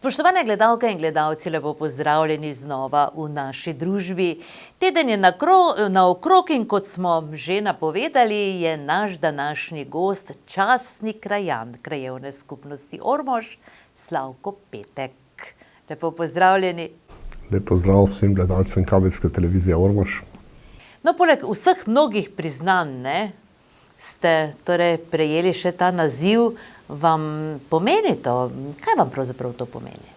Spoštovane gledalke in gledalci, lepo pozdravljeni znova v naši družbi. Teden je naokrog in kot smo že napovedali, je naš današnji gost častni krajan Krajevne skupnosti Ormož, Slavko Petek. Lepo pozdravljeni. Lep pozdrav vsem gledalcem kabelske televizije Ormož. No, poleg vseh mnogih priznanj, ste torej prejeli še ta naziv. Vam pomeni to? Kaj vam pravzaprav to pomeni?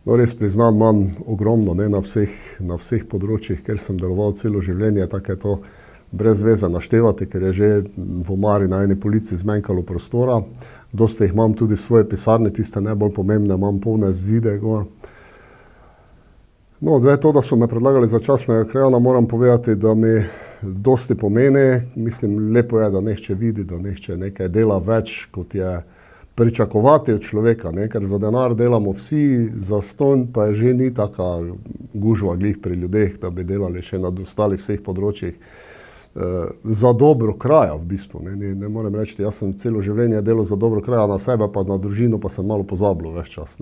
No, res priznanj imam ogromno, na vseh področjih, ker sem deloval celo življenje, tako je to brez veze naštevati, ker je že v omari na eni polici zmanjkalo prostora. Dosti jih imam tudi v svoje pisarne, tiste najbolj pomembne, imam polne zide gor. No, zdaj to, da so me predlagali za častnega krajana, moram povedati, da mi dosti pomeni. Mislim, lepo je, da nehče vidi, da nehče nekaj dela več, kot je pričakovati od človeka, ker za denar delamo vsi, zastonj pa je že ni taka gužva glih pri ljudeh, da bi delali še na ostalih vseh področjih za dobro kraja v bistvu. Ne morem reči, jaz sem celo življenje delal za dobro kraja, na sebe pa na družino pa sem malo pozabil več čas.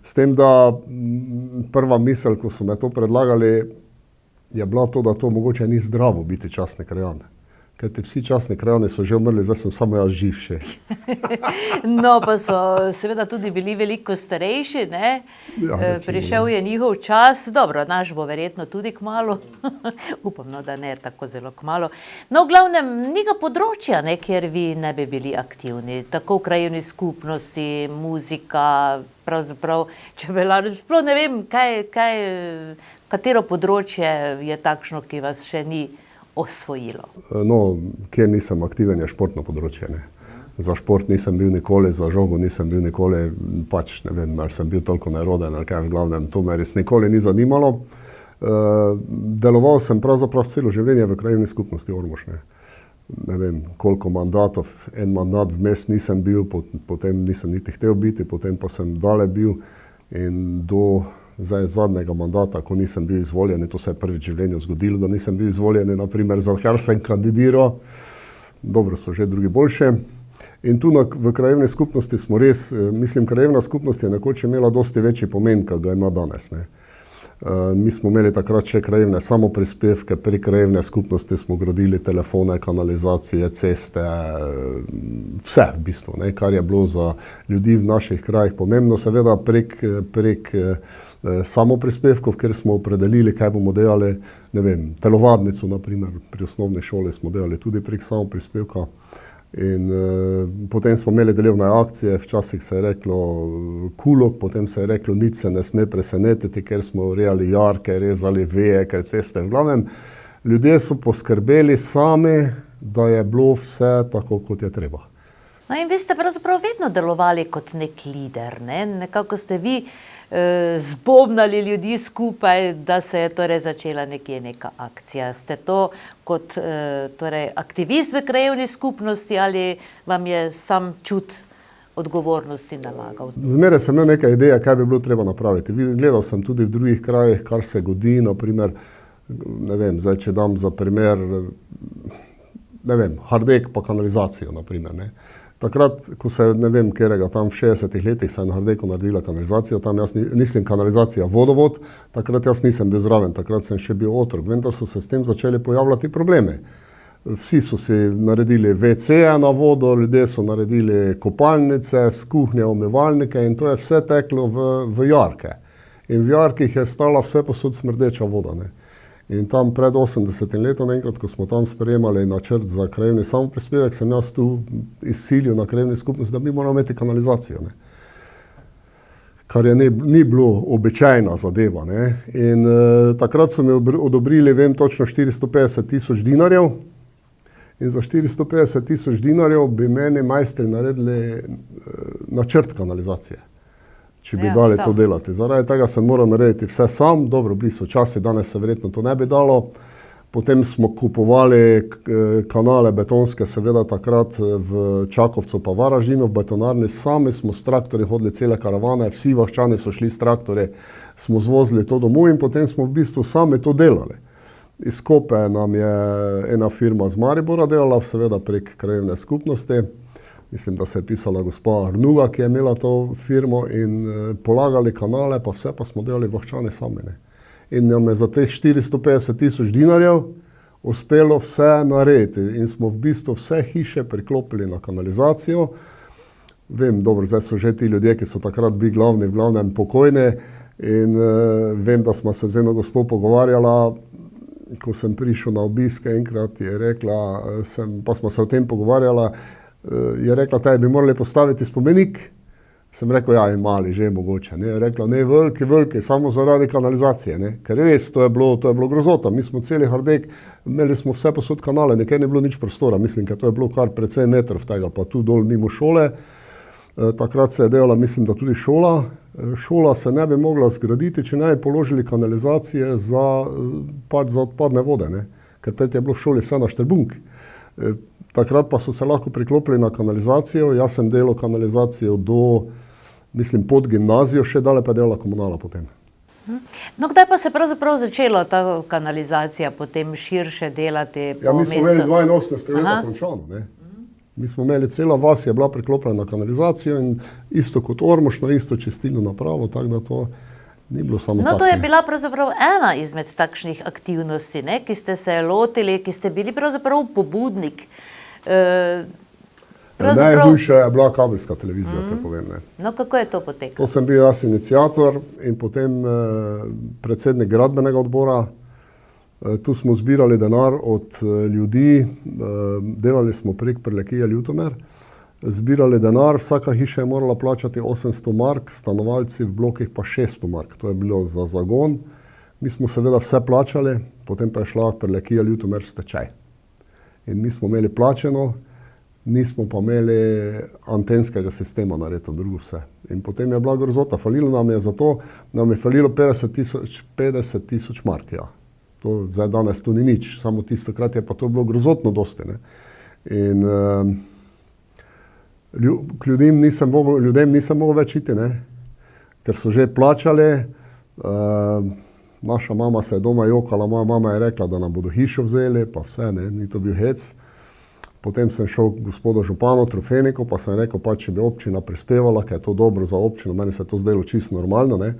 S tem, da prva misel, ko so me to predlagali, je bila to, da to mogoče ni zdravo biti častni krajan. Kajti vsi častni krajani so že umrli, zdaj sem samo jaz živ še. No, pa so seveda tudi bili veliko starejši, Ja, prišel je njihov čas, dobro, naš bo verjetno tudi kmalu. Upam, da ne tako zelo kmalu. No, v glavnem, ni ga področja, kjer vi ne bi bili aktivni. Tako v krajevni skupnosti, muzika, pravzaprav čebelar, sploh ne vem, katero področje je takšno, ki vas še ni osvojilo? No, kjer nisem aktiven, je športno področje. Za šport nisem bil nikoli, za žogo nisem bil nikoli, pač ne vem, ali sem bil toliko neroden, ali kaj v glavnem, to me res nikoli ni zanimalo. Deloval sem pravzaprav celo življenje v krajevni skupnosti Ormož. Ne vem, koliko mandatov, en mandat vmes nisem bil, potem nisem niti hotel biti, potem pa sem dale bil in do zadnjega mandata, ko nisem bil izvoljen, to se je prvič v življenju zgodilo, da nisem bil izvoljen, naprimer za kar sem kandidiral, dobro so že drugi boljše. In tu v krajevni skupnosti smo res, mislim, krajevna skupnost je nekoč imela dosti večji pomen, kot ga ima danes. Mi smo imeli takrat še krajevne samoprispevke, pri krajevne skupnosti smo gradili telefone, kanalizacije, ceste, vse v bistvu, kar je bilo za ljudi v naših krajih pomembno, seveda prek samoprispevkov, kjer smo opredelili, kaj bomo delali, ne vem, telovadnico, naprimer, pri osnovni šoli smo delali tudi prek samoprispevka. In potem smo imeli delovne akcije, včasih se je reklo kulok, potem se je reklo nič se ne sme presenetiti, ker smo rejali jarke, rezali veje, ker ceste. V glavnem, ljudje so poskrbeli sami, da je bilo vse tako, kot je treba. No in vi ste pravzaprav vedno delovali kot nek lider, nekako ste vi zbobnali ljudi skupaj, da se je torej začela nekje neka akcija. Ste to kot aktivist v krajevni skupnosti ali vam je sam čut odgovornosti nalagal? Zmeraj sem imel neka ideja, kaj bi bilo treba napraviti. Gledal sem tudi v drugih krajih, kar se godi, naprimer, ne vem, zdaj če dam za primer, ne vem, Hardek pa kanalizacijo, naprimer, Takrat, ko se, ne vem, kjerega tam v 60-ih letih se je na Hardeku naredila kanalizacija, tam jaz nisem kanalizacija vodovod, takrat jaz nisem bil zraven, takrat sem še bil otrok, vendar so se s tem začeli pojavljati probleme. Vsi so si naredili WC-je na vodo, ljudje so naredili kopalnice, s kuhnje, umivalnike in to je vse teklo v jarke. In v jarkih je stala vse posod smrdeča voda, In tam pred 80 letom, enkrat, ko smo tam sprejemali načrt za krajevni samoprispevek, sem jaz tu izsilil na krajevni skupnost, da bi morali imeti kanalizacijo. Kar je ni bilo običajna zadeva. In takrat so mi odobrili, vem točno, 450 000 dinarjev. In za 450 000 dinarjev bi meni majstri naredili načrt kanalizacije, če bi dali to delati. Zaradi tega sem moral narediti vse sam, dobro, bili so časi, danes se verjetno to ne bi dalo. Potem smo kupovali kanale betonske, seveda takrat v Čakovcu pa Varaždinu, v betonarni, sami smo s traktorji hodili cele karavane, vsi vaščani so šli s traktorji, smo zvozili to domov in potem smo v bistvu sami to delali. Iz Kope nam je ena firma z Maribora delala, seveda prek krajevne skupnosti. mislim, da se je pisala gospa Arnuga, ki je imela to firmo in polagali kanale, pa vse pa smo delali Vohčani sami. Ne. In nam je za teh 450 000 dinarjev uspelo vse narediti in smo v bistvu vse hiše priklopili na kanalizacijo. Vem, dobro, zdaj so že ti ljudje, ki so takrat bili glavni, v glavnem pokojni in vem, da smo se z eno gospo pogovarjala, ko sem prišel na obiske enkrat, je rekla, pa smo se o tem pogovarjala, je rekla, taj bi morali postaviti spomenik. Sem rekel, ja, in mali, že mogoče. Ne. Je rekla, ne, veliki, samo zaradi kanalizacije. Ne. Ker res, to je bilo grozota. Mi smo celi Hardek, imeli smo vse posod kanale, nekaj ni bilo nič prostora. Mislim, ker to je bilo kar precej metrov tega, pa tu dol mimo šole. Takrat se je delala, mislim, da tudi šola. Šola se ne bi mogla zgraditi, če ne bi položili kanalizacije za odpadne vode, ne? Ker pred je bilo v šoli vse na štrbunk. Takrat pa so se lahko priklopili na kanalizacijo. Jaz sem delal kanalizacijo do, mislim, pod gimnazijo, še dalje pa je delala komunala potem. No, kdaj pa se pravzaprav začela ta kanalizacija potem širše delati po mestu? Ja, mi smo imeli 82 leta končano, ne? Mi smo imeli, cela vas je bila priklopljena na kanalizacijo in isto kot Ormošno, isto čistilno napravo, tako da to ni bilo samo tako. No, to je bila pravzaprav ena izmed takšnih aktivnosti, ne, ki ste se lotili, ki ste bili pravzaprav pobudnik. Najhujša je bila kabelska televizija, kaj povem. Ne. No, kako je to potekalo? To sem bil jaz iniciator in potem predsednik gradbenega odbora. Tu smo zbirali denar od ljudi, delali smo prek Prlekija Ljutomer, zbirali denar, vsaka hiša je morala plačati 800 mark, stanovalci v blokih pa 600 mark, to je bilo za zagon. Mi smo seveda vse plačali, potem pa je šla Prlekija Ljutomer v stečaj. In mi smo imeli plačeno, nismo pa imeli antenskega sistema narediti, drugo vse. In potem je bila grozota, falilo nam je za to, nam je falilo 50 tisoč mark, ja. To zdaj danes tu ni nič, samo tistokrat je pa to bilo grozotno dosti. Ne. In ljudem nisem mogel več iti, ne, ker so že plačali. Naša mama se je doma jokala, moja mama je rekla, da nam bodo hišo vzeli, pa vse, ne, ni to bil hec. Potem sem šel k gospodu županu Trofeniku, pa sem rekel, pa če bi občina prispevala, ker je to dobro za občino, meni se je to zdelo čisto normalno, ne,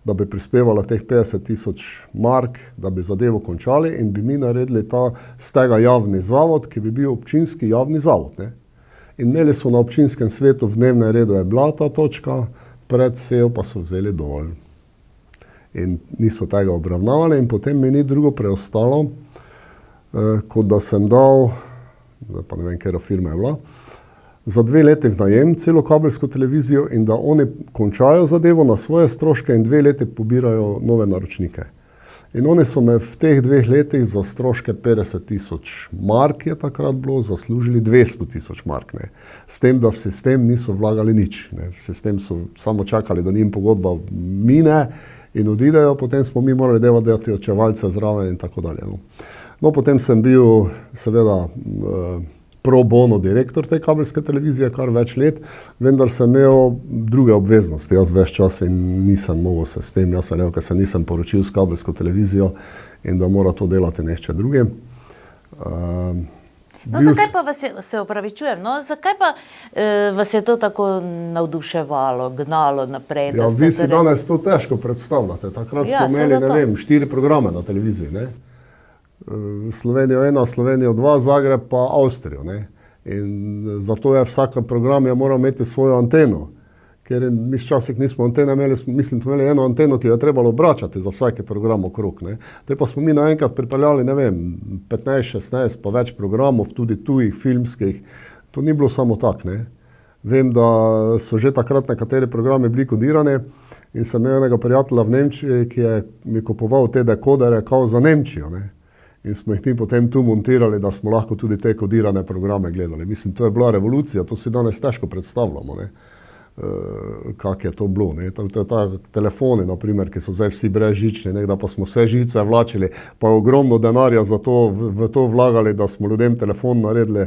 da bi prispevala teh 50 tisoč mark, da bi zadevo končali in bi mi naredili z tega javni zavod, ki bi bil občinski javni zavod. Ne. In imeli so na občinskem svetu v dnevnem redu je bila ta točka, predsejo pa so vzeli dol. In niso tega obravnavali in potem mi ni drugo preostalo, kot da sem dal, zdaj pa ne vem, katera firma je bila, za 2 leti v najem celo kabelsko televizijo in da oni končajo zadevo na svoje stroške in 2 leti pobirajo nove naročnike. In oni so me v teh 2 letih za stroške 50 tisoč mark je takrat bilo, zaslužili 200 tisoč mark. Ne. S tem, da v sistem niso vlagali nič. Ne. V sistem so samo čakali, da njim pogodba mine in odidejo, potem smo mi morali delati očevalce zraven in tako dalje. No, potem sem bil seveda pro bono direktor te kabelske televizije kar več let, vendar sem imel druge obveznosti, jaz več čas in nisem mogel se s tem, jaz sem rekel, ker se nisem poročil s kabelsko televizijo in da mora to delati nešče druge. No, zakaj pa se opravičujem, no, zakaj pa vas je to tako navduševalo, gnalo naprej? Ja, vi si danes to težko predstavljate, takrat smo imeli, ne vem, 4 programe na televiziji, ne? Slovenijo 1, Slovenijo 2, Zagreb pa Avstrijo. Ne? In zato je vsak program moral imeti svojo anteno. Ker mi včasih nismo antene imeli, mislim, smo imeli eno anteno, ki jo je trebalo obračati za vsaki program okrog. Ne? Te pa smo mi naenkrat pripeljali, ne vem, 15, 16 pa več programov, tudi tujih, filmskih. To ni bilo samo tak, ne. Vem, da so že takrat nekateri programi bili kodirani in sem imel enega prijatelja v Nemčiji, ki je mi kupoval te dekodere kao za Nemčijo, ne. In smo jih mi potem tu montirali, da smo lahko tudi te kodirane programe gledali. Mislim, to je bila revolucija, to si danes težko predstavljamo, ne, kak je to bilo. Ne. To je ta telefoni, naprimer, ki so zdaj vsi brezžični, nekda pa smo vse žice vlačili, pa ogromno denarja za to, v to vlagali, da smo ljudem telefon naredili,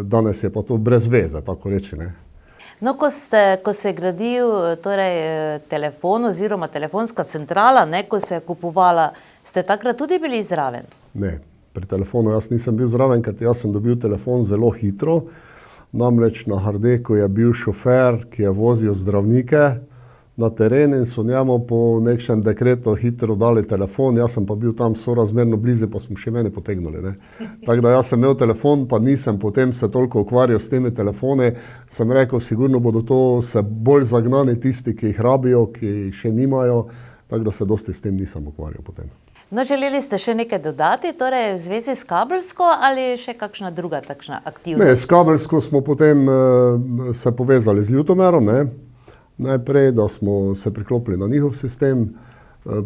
danes je pa to brez veze, tako reči, ne. No, ko se je gradil telefon oziroma telefonska centrala, ne, ko se je kupovala, ste takrat tudi bili zraven? Ne, pri telefonu jaz nisem bil zraven, ker jaz sem dobil telefon zelo hitro. Namreč na Hardeku je bil šofer, ki je vozil zdravnike na teren in so njemu po nekšnem dekretu hitro dali telefon, jaz sem pa bil tam sorazmerno blizu, pa smo še mene potegnuli. Ne. Tako da jaz sem imel telefon, pa nisem potem se toliko ukvarjal s temi telefoni, sem rekel, sigurno bodo to se bolj zagnani tisti, ki jih rabijo, ki jih še nimajo, tako da se dosti s tem nisem ukvarjal potem. No, želeli ste še nekaj dodati, torej v zvezi s kabelsko ali še kakšna druga takšna aktivnost? Ne, s kabelsko smo potem se povezali z Ljutomerom, ne. Najprej, da smo se priklopili na njihov sistem,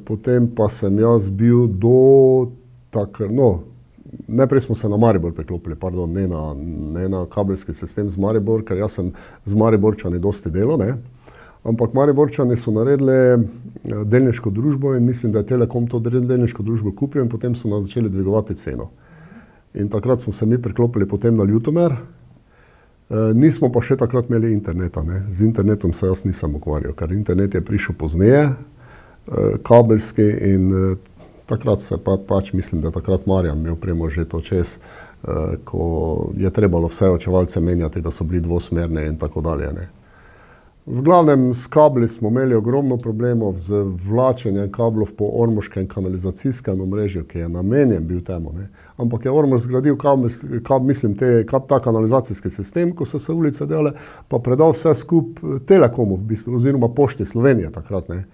potem pa sem jaz bil najprej smo se na Maribor priklopili, ne na kabelski sistem z Maribor, ker jaz sem z Mariborčani dosti delal, ne. Ampak Mariborčani so naredili delniško družbo in mislim, da je Telekom to delniško družbo kupil in potem so nas začeli dvigovati ceno. In takrat smo se mi priklopili potem na Ljutomer. Nismo pa še takrat imeli interneta, ne. Z internetom se jaz nisem ukvarjal, ker internet je prišel pozneje, kabelski in takrat se pač mislim, da takrat Marjan imel opremo že to čez, ko je trebalo vse očevalce menjati, da so bili dvosmerne in tako dalje, ne. V glavnem s kabli smo imeli ogromno problemov z vlačenjem kablov po ormoškem kanalizacijskem omrežju, ki je namenjen bil temu, ne. Ampak je Ormož zgradil ta kanalizacijski sistem, ko so se ulice delale, pa predal vse skupaj Telekomu v bistvu, oziroma Pošti Slovenije takrat, ne.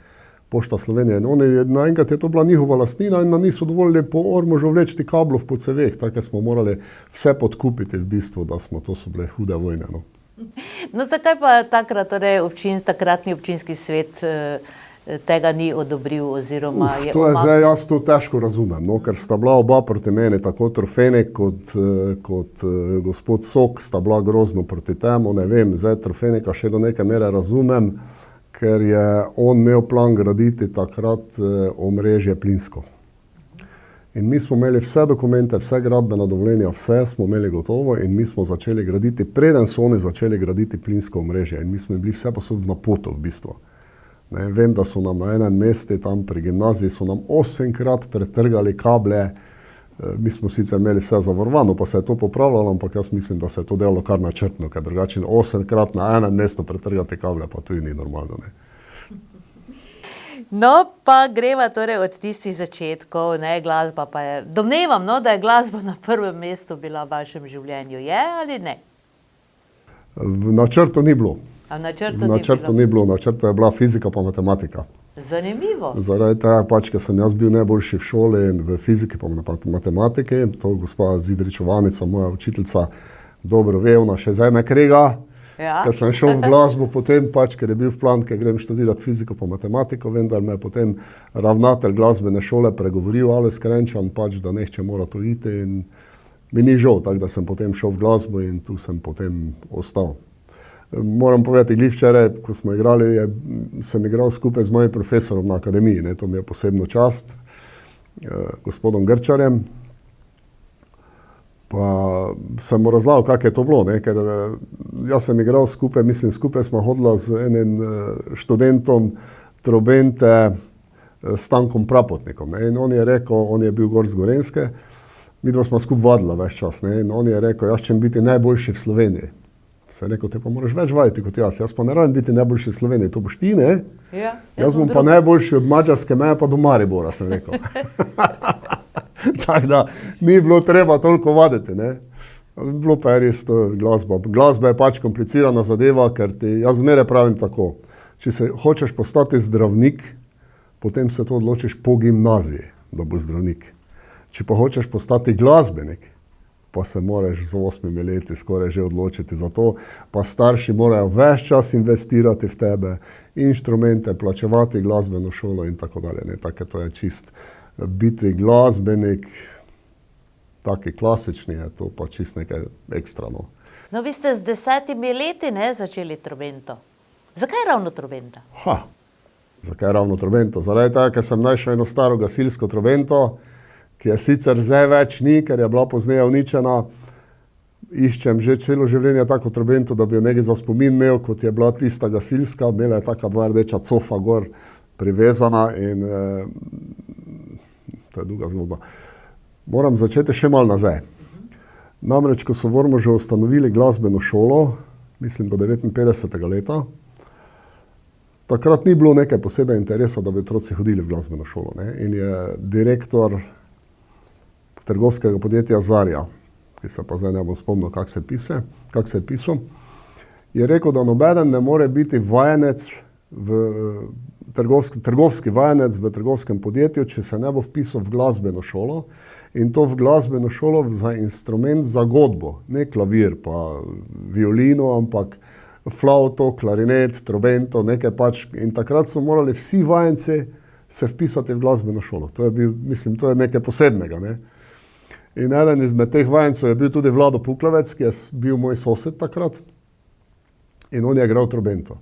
Pošta Slovenije. In oni, naenkrat je to bila njihova lastnina in nam niso dovolili po Ormožu vlečiti kablov po ceveh, tako smo morali vse podkupiti v bistvu, da so bile hude vojne, no. No, zakaj pa takrat, torej takratni občinski svet tega ni odobril oziroma je To je zdaj, jaz to težko razumem, no, ker sta bila oba proti meni, tako Trofenek kot gospod Sok sta bila grozno proti temu, ne vem, zdaj Trofeneka še do neke mere razumem, ker je on imel plan graditi takrat omrežje plinsko. In mi smo imeli vse dokumente, vse gradbena dovoljenja, vse smo imeli gotovo in mi smo začeli graditi, preden so oni začeli graditi plinsko omrežje in mi smo bili vse posod na potu v bistvu. Ne, vem, da so nam na enem mestu tam pri gimnaziji so nam 8-krat pretrgali kable, mi smo sicer imeli vse zavarovano, pa se je to popravljalo, ampak jaz mislim, da se je to delalo kar načrtno, ker drugače 8-krat na enem mestu pretrgati kable, pa tudi ni normalno, ne. No, pa greva torej od tistih začetkov, ne, glasba pa je, domnevam, no, da je glasba na prvem mestu bila v vašem življenju, je ali ne? V načrtu ni bilo. A v načrtu ni bilo, v načrtu je bila fizika pa matematika. Zanimivo. Zaradi tega pač, ker sem jaz bil najboljši v šoli in v fiziki pa matematiki, to gospa Zidričovanica, moja učiteljica, dobro ve, ona še zdaj me krega. Ja. Ker sem šel v glasbo potem, pač, ker je bil v plan, ker grem študirati fiziko pa matematiko, vendar me je potem ravnatelj glasbene šole pregovoril, Alojz Krenčan, pač, da nehče mora to iti in mi ni žal, tako da sem potem šel v glasbo in tu sem potem ostal. Moram povedati, glih včeraj, ko smo igrali, sem igral skupaj z mojim profesorom na akademiji, ne, to mi je posebno čast, gospodom Grčarjem. Pa sem mu razlagal, kako je to bilo, ne? Ker jaz sem igral skupaj, skupaj smo hodila z enim študentom trobente Stankom Prapotnikom, ne? In on je rekel, on je bil gor z Gorenjske, midva smo skupaj vadila ves čas, ne? In on je rekel, jaz ćem biti najboljši v Sloveniji. Sem rekel, te pa moraš več vaditi kot jaz pa ne rabim biti najboljši v Sloveniji, to boš ti, ne? Ja, jaz bom pa najboljši od Mađarske meje pa do Maribora, sem rekel. Tako da ni bilo treba toliko vaditi, ne. Bilo pa je res to glasba. Glasba je pač komplicirana zadeva, ker jaz zmeraj pravim tako, če se hočeš postati zdravnik, potem se to odločiš po gimnaziji, da boš zdravnik. Če pa hočeš postati glasbenik, pa se moraš z 8 leti skoraj že odločiti za to, pa starši morajo ves čas investirati v tebe, inštrumente, plačevati glasbeno šolo in tako dalje, ne, tako to je čist. Biti glasbenik, taki klasični je to pa čist nekaj ekstra, no. No, vi ste z 10 leti, ne, začeli trobento. Zakaj ravno trobenta? Zakaj ravno trobento? Zaradi tega, ker sem našel eno staro gasilsko trobento, ki je sicer zdaj več ni, ker je bila pozneje uničena. Iščem že celo življenje tako trobento, da bi jo nekaj za spomin imel, kot je bila tista gasilska, imela je taka 2 rdeča cofa gor privezana in to je druga zgodba. Moram začeti še malo nazaj. Namreč, ko so v Ormožu ustanovili glasbeno šolo, mislim do 59. leta, takrat ni bilo nekaj posebej interesa, da bi otroci hodili v glasbeno šolo. Ne? In je direktor trgovskega podjetja Zarja, ki se pa zdaj ne bom spomnil, kako se je pisal, je rekel, da nobeden ne more biti vajenec trgovski vajenec v trgovskem podjetju, če se ne bo vpisal v glasbeno šolo, in to v glasbeno šolo za instrument za godbo, ne klavir pa violino, ampak flavto, klarinet, trobento, nekaj pač. In takrat so morali vsi vajenci se vpisati v glasbeno šolo. To je bil, mislim, to je nekaj posebnega. Ne? In eden izmed teh vajencev je bil tudi Vlado Puklavec, ki je bil moj sosed takrat, in on je igral trobento.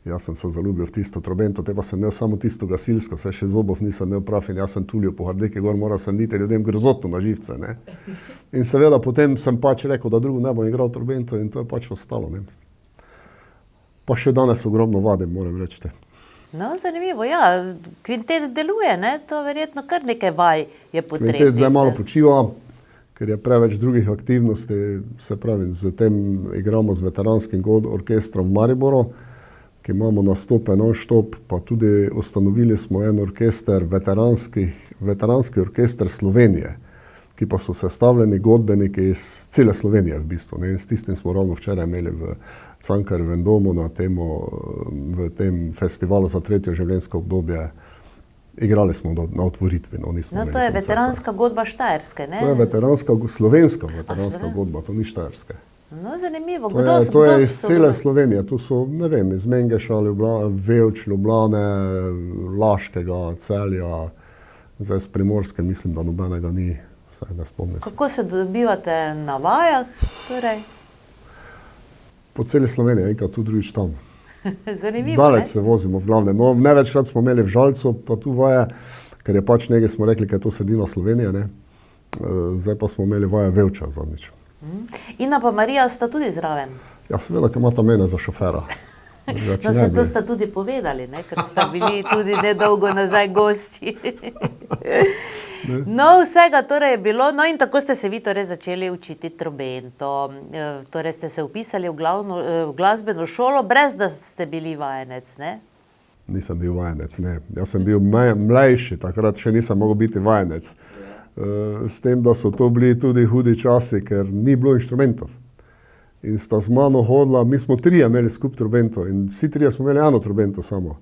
Jaz sem se zaljubil v tisto trobento, te pa sem imel samo tisto gasilsko, saj še zobov nisem imel prav in jaz sem tulil po Hardeki gor, moral sem niti ljudem grozotno na živce. Ne? In seveda potem sem pač rekel, da drugo ne bom igral trobento in to je pač ostalo. Ne? Pa še danes ogromno vadim, moram reči. No, zanimivo, ja, kvintet deluje, ne? To verjetno kar nekaj vaj je potrebno. Kvintet zdaj malo počiva, ker je preveč drugih aktivnosti, se pravi, z tem igramo z veteranskim orkestrom v Mariboru, ki imamo nastope non-stop, pa tudi ustanovili smo en orkester, veteranski orkester Slovenije, ki pa so sestavljeni godbeniki iz cele Slovenije v bistvu. Ne? In s tistim smo ravno včeraj imeli v Cankarjevem domu na temo, v tem festivalu za tretje življenjsko obdobje. Igrali smo na otvoritvi. No, to je veteranska godba Štajerske, ne? To je slovenska veteranska godba, to ni Štajerske. No, zanimivo. To je iz cele Slovenije. Tu so, ne vem, iz Mengeša, Velč, Ljubljane, Laškega, Celja, zdaj z Primorske, mislim, da nobenega ni, vsaj ne spomnim se. Kako se dobivate na vajah, torej? Po celi Sloveniji, enkrat tu drugič tam. Zanimivo, Daleč se vozimo v glavne. No, največkrat smo imeli v Žalcu, pa tu vaje, ker je pač nekaj smo rekli, ker je to sredina Slovenije, ne? Zdaj pa smo imeli vaje Velča zadnjič. Ina pa Marija sta tudi zraven. Ja, seveda, ker imata mene za šofera. No, se to sta tudi povedali, ne? Ker sta bili tudi nedolgo nazaj gosti. No, vsega torej je bilo, no in tako ste se vi torej začeli učiti trobento, torej ste se vpisali v glasbeno šolo, brez da ste bili vajenec, ne? Nisem bil vajenec, ne. Jaz sem bil mlajši, takrat še nisem mogel biti vajenec. S tem, da so to bili tudi hudi časi, ker ni bilo inštrumentov. In sta z mano hodila, mi smo trije imeli skup trobento in vsi trije smo imeli eno trobento samo.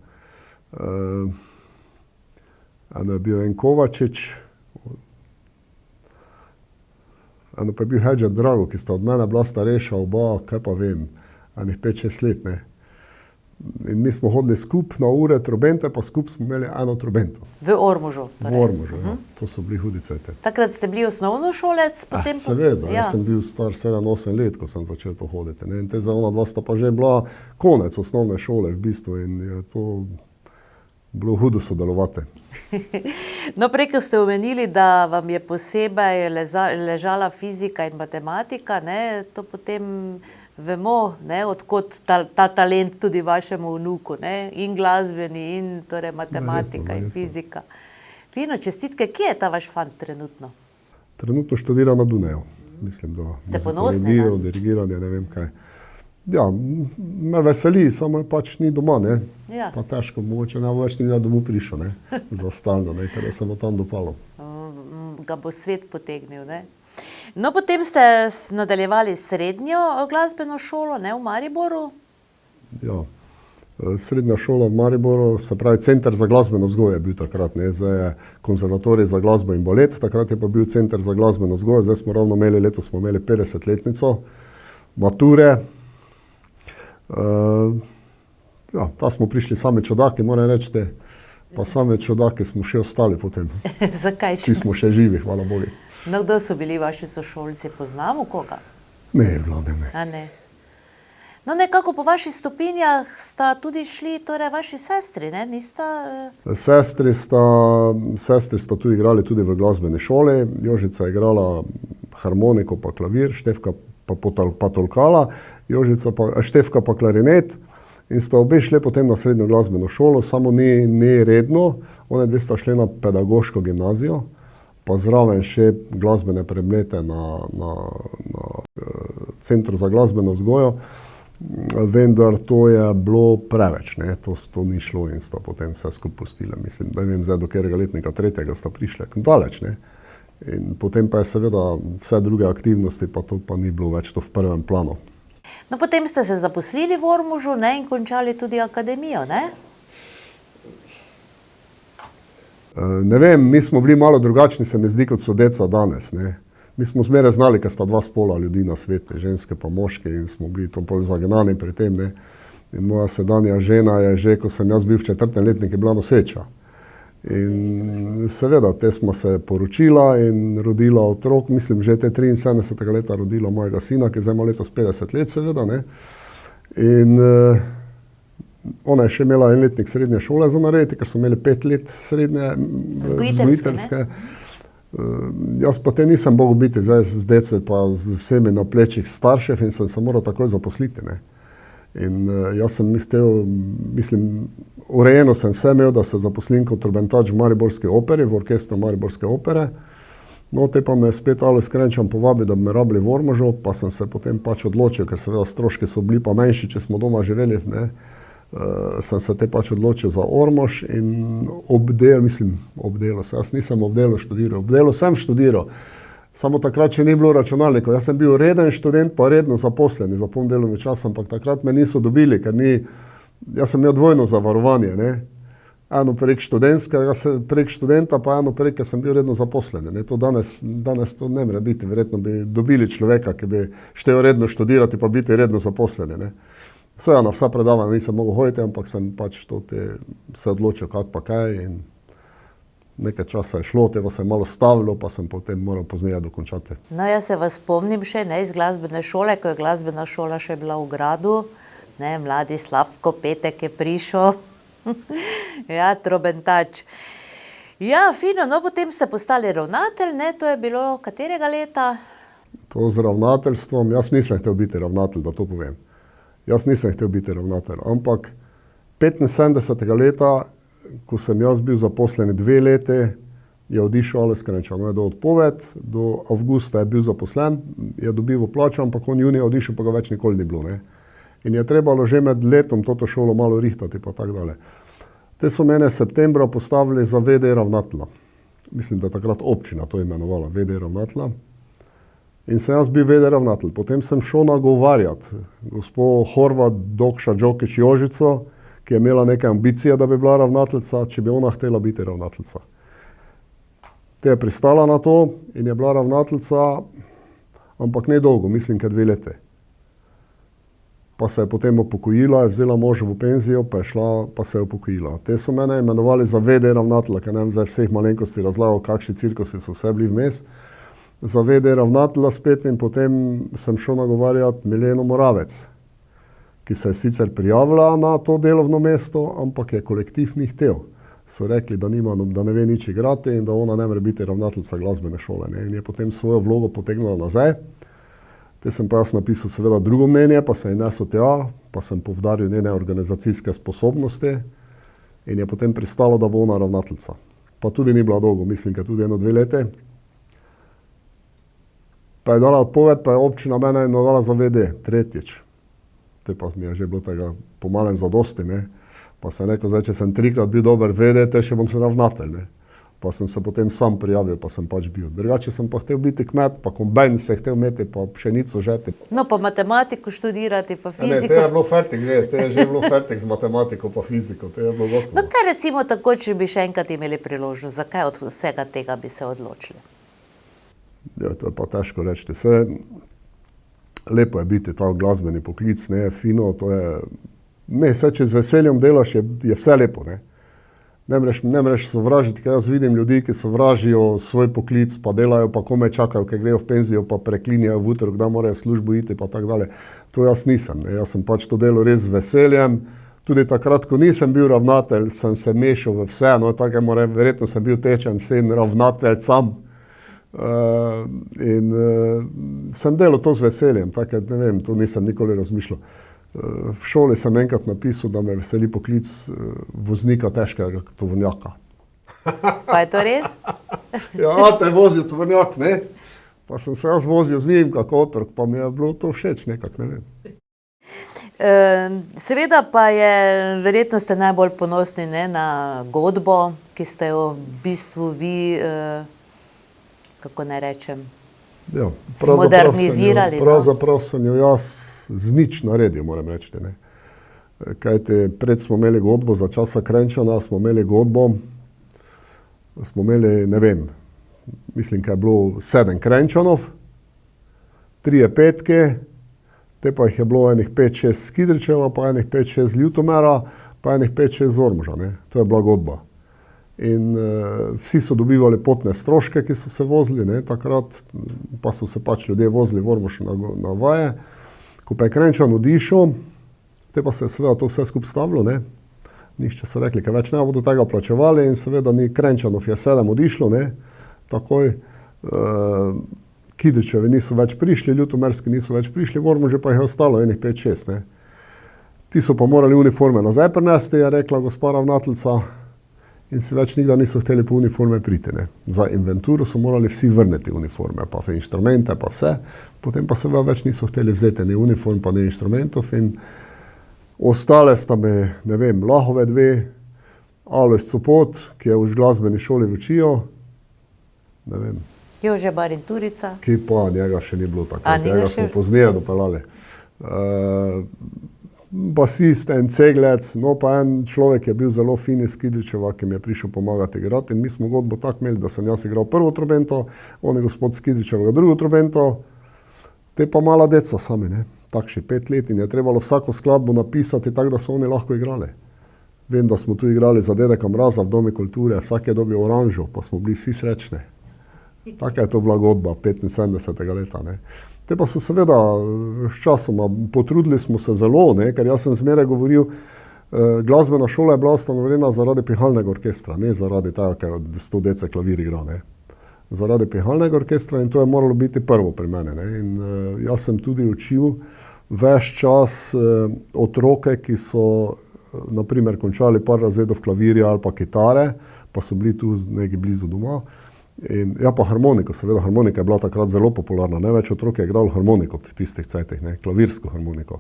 Eno je bil en Kovačič, eno pa je bil Hedžet Drago, ki sta od mene bila starejša oba, kaj pa vem, enih 5-6 let, ne. In mi smo hodili skup na ure trobente, pa skup smo imeli eno trobento. V Ormožu? V Ormožu, ja. To so bili hudi cajti. Takrat ste bili osnovnošolec? Seveda, jaz sem bil star 7-8 let, ko sem začel to hoditi. In te za ona dva sta pa že bila konec osnovne šole v bistvu in je to bilo hudo sodelovati. No, prej, ko ste omenili, da vam je posebej ležala fizika in matematika, ne, to potem vemo, ne, odkot ta talent tudi vašemu vnuku, ne, in glasbeni, in torej matematika in fizika. Fino, čestitke, kje je ta vaš fant trenutno? Trenutno študira na Dunaju, mislim, da. Ste ponosni, ne? Dirigiranje, ne vem kaj. Ja, me veseli, samo je pač ni doma, ne. Yes. Pa težko, mogoče ne bo več ni domov prišel, ne, za stalno, ne, ker je se bo tam dopalo. Ga bo svet potegnil, ne. No, potem ste nadaljevali srednjo glasbeno šolo, ne, v Mariboru? Ja, srednja šola v Mariboru, se pravi Center za glasbeno vzgojo je bil takrat, ne, zdaj je Konzervatorij za glasbo in balet, takrat je pa bil Center za glasbeno vzgojo, zdaj smo ravno imeli, letos smo imeli 50-letnico mature. Ja, ta smo prišli sami čudaki, moram reči, pa sami čudaki smo še ostali potem. Zakaj? Vsi smo še živi, hvala Bogu. No, kdo so bili vaši sošolci? Poznamo koga? Ne, glavnem ne. A ne. No, nekako po vaših stopinjah sta tudi šli torej vaši sestri, ne? Nista... Sestri sta tu igrali tudi v glasbeni šoli. Jožica je igrala harmoniko pa klavir, Štefka pa tolkala, Štefka pa klarinet. In sta obe šli potem na srednjo glasbeno šolo, samo ni redno. One dve sta šli na pedagoško gimnazijo, pa zraven še glasbene predmete na Centru za glasbeno vzgojo, vendar to je bilo preveč, ne? To ni šlo in sta potem vse skupaj pustila. Mislim, da vem zdaj, do katerega letnika 3. sta prišli, daleč, ne? In potem pa je seveda vse druge aktivnosti, pa to pa ni bilo več to v prvem planu. No, potem ste se zaposlili v Ormožu, ne, in končali tudi akademijo, ne? Ne vem, mi smo bili malo drugačni, se mi zdi, kot so deca danes, ne. Mi smo zmeraj znali, ker sta dva spola ljudi na svetu, ženske pa moške, in smo bili to bolj zagnani pri tem, ne. In moja sedanja žena je že, ko sem jaz bil v 4. letniku, bila noseča. In seveda, te smo se poročila in rodila otrok, mislim, že te 73. leta rodila mojega sina, ki zdaj ima letos 50 let, seveda, ne. In ona je še imela 1 letnik srednje šole za narediti, ker so imeli 5 let srednje vzgojiteljske. Jaz pa te nisem mogel biti zdaj z deco pa z vsemi na plečih staršev in sem se moral takoj zaposliti, ne. In jaz sem mislim, urejeno sem vse imel, da se zaposlim kot trubentač v Mariborski operi, v orkestru Mariborske opere. No, te pa me spet Alojz Krenčan povabil, da bi me rabili v Ormožu, pa sem se potem pač odločil, ker seveda stroški so bili pa manjši, če smo doma živeli, ne. Sem se te pač odločil za Ormož in jaz nisem ob delu sem študiral. Samo takrat še ni bilo računalnikov. Jaz sem bil reden študent, pa redno zaposlen za poln delovni čas, ampak takrat me niso dobili, ker jaz sem imel dvojno zavarovanje, ne. Eno prek študenta, pa eno prek, ker sem bil redno zaposlen, ne. To danes to ne more biti, verjetno bi dobili človeka, ki bi štel redno študirati, pa biti redno zaposlen, ne. Seveda na vsa predavanja nisem mogel hoditi, ampak sem pač se odločil, kak pa kaj, in nekaj časa je šlo, te pa se je malo stavilo, pa sem potem moral pozneje dokončati. No, jaz se vas spomnim še, ne, iz glasbene šole, ko je glasbena šola še bila v gradu, ne, mladi Slavko Petek je prišel, ja, trobentač. Ja, fino, no, potem ste postali ravnatelj, ne, to je bilo katerega leta? To z ravnateljstvom, jaz nisem hotel biti ravnatelj, da to povem. Jaz nisem hotel biti ravnatelj, ampak 75. leta, ko sem jaz bil zaposlen 2 leti, je odišel Alojz Krenčan. On je do odpoved, do avgusta je bil zaposlen, je dobival plačo, ampak on junija odišel, pa ga več nikoli ni bilo, ne. In je trebalo že med letom toto šolo malo rihtati, pa tako dalje. Te so mene septembra postavili za VD ravnatelja. Mislim, da takrat občina to imenovala, VD ravnatelja. In sem jaz bil VD ravnatelj. Potem sem šel nagovarjati gospod Horvat Dokša Džokić Jožico, ki je imela neke ambicije, da bi bila ravnateljica, če bi ona htela biti ravnateljica. Te je pristala na to in je bila ravnateljica, ampak ne dolgo, mislim, kad 2 leti. Pa se je potem upokojila, je vzela moža v penzijo, pa je šla, pa se je upokojila. Te so mene imenovali za VD ravnatelja, ker ne vem zdaj vseh malenkosti razlagal, kakšni cirkusi so vse bili vmes. Za VD ravnatelja spet in potem sem šel nagovarjati Mileno Moravec, ki se je sicer prijavila na to delovno mesto, ampak je kolektiv ni htel. So rekli, da ne ve nič igrati in da ona ne more biti ravnateljica glasbene šole, ne. In je potem svojo vlogo potegnila nazaj. Te sem pa jaz napisal seveda drugo mnenje, pa sem ji nesel tja, pa sem poudaril njene organizacijske sposobnosti in je potem pristalo, da bo ona ravnateljica. Pa tudi ni bila dolgo, mislim, da tudi 1-2 leti. Pa je dala odpoved, pa je občina mene imenovala za VD, tretjič. Te pa mi je že bilo tega pomalen zadosti, ne. Pa sem rekel, zdaj, če sem 3-krat bil dober VD, te še bom še ravnatelj, ne. Pa sem se potem sam prijavil, pa sem pač bil. Drugače sem pa hotel biti kmet, pa kombajn se hotel imeti, pa pšenico žeti. No, pa matematiko študirati, pa fiziko. Ne, te je bilo fertik, te je že bilo fertik z matematiko, pa fiziko, te je bilo gotovo. No, kaj recimo tako, če bi še enkrat imeli priložnost, zakaj od vsega tega bi se odločili? Ja, to je pa težko reči. Vse lepo je biti ta glasbeni poklic, ne, fino, to je, ne, vse, če z veseljem delaš, je vse lepo, ne. Ne moreš sovražiti, ker jaz vidim ljudi, ki sovražijo svoj poklic, pa delajo, pa kome čakajo, ker grejo v penzijo, pa preklinjajo v utro, kdaj morajo v službo iti, pa tako dalje. To jaz nisem, ne. Jaz sem pač to delo res z veseljem. Tudi takrat, ko nisem bil ravnatelj, sem se mešal v vse, no, tako verjetno sem bil tečen sin ravnatelj sam. Sem delal to z veseljem, tako ne vem, to nisem nikoli razmišljal. V šoli sem enkrat napisal, da me veseli poklic voznika težkega tovornjaka. Pa je to res? Ja, te je vozil tovornjak, ne? Pa sem se jaz vozil z njim, kako otrok, pa mi je bilo to všeč nekako, ne vem. Seveda pa je, verjetno ste najbolj ponosni ne, na godbo, ki ste jo v bistvu vi, kako naj rečem, Ja, modernizirali. Pravzaprav sem jo jaz z nič naredil, moram reči. Ne. Kajte, pred smo imeli godbo za časa Krenčana, smo imeli godbo, smo imeli, ne vem, mislim, kaj je bilo 7 Krenčanov, 3 petke, te pa jih je bilo enih 5-6 Skidričeva, pa enih 5-6 Ljutomera, pa enih 5-6 Ormoža, ne. To je bila godba. In vsi so dobivali potne stroške, ki so se vozili, ne, takrat, pa so se pač ljudje vozili v Ormož na vaje. Ko pa je Krenčan odišel, te pa se je seveda to vse skupaj stavilo, ne. Nihče so rekli, kaj več ne bodo tega plačevali in seveda ni Krenčanov je 7 odišlo, ne, takoj. Kidričevi niso več prišli, Ljutomerski niso več prišli, v Ormožu pa jih je ostalo enih 5-6, ne. Ti so pa morali uniforme nazaj prinesti, je rekla gospa ravnateljica, in si več nikdar niso hteli po uniforme priti, ne. Za inventuro so morali vsi vrniti uniforme, pa inštrumente, pa vse. Potem pa seveda več niso hteli vzeti ni uniform, pa ni inštrumentov in ostale sta me, ne vem, Lahove 2, Alojz Copot, ki je v glasbeni šoli v Čiju, ne vem. Jože Barinturica. Ki pa njega še ni bilo takrat, njega smo pozneje dopeljali. Basist, en Ceglec, no pa en človek je bil zelo fin iz Kidričeva, ki mi je prišel pomagati igrati in mi smo godbo tako imeli, da sem jaz igral prvo trobento, on je gospod Skidričevega drugo trobento, te pa mala deca sami, ne, takši 5 let in je trebalo vsako skladbo napisati tako, da so oni lahko igrali. Vem, da smo tu igrali za Dedeka Mraza v Domu kulture, vsak je dobil oranžo, pa smo bili vsi srečni. Taka je to bila godba 75. leta, ne. Te pa so seveda s časoma, potrudili smo se zelo, ne, ker jaz sem zmeraj govoril, glasbena šola je bila ustanovljena zaradi pihalnega orkestra, ne zaradi tega, ker 100 dece klavir igra, ne. Zaradi pihalnega orkestra in to je moralo biti prvo pri mene, ne. In jaz sem tudi učil ves čas otroke, ki so na primer končali par razredov klavirja ali pa kitare, pa so bili tu nekaj blizu doma. In, ja, pa harmoniko, seveda harmonika je bila takrat zelo popularna, največ otrok je igral harmoniko v tistih cajtih, ne, klavirsko harmoniko.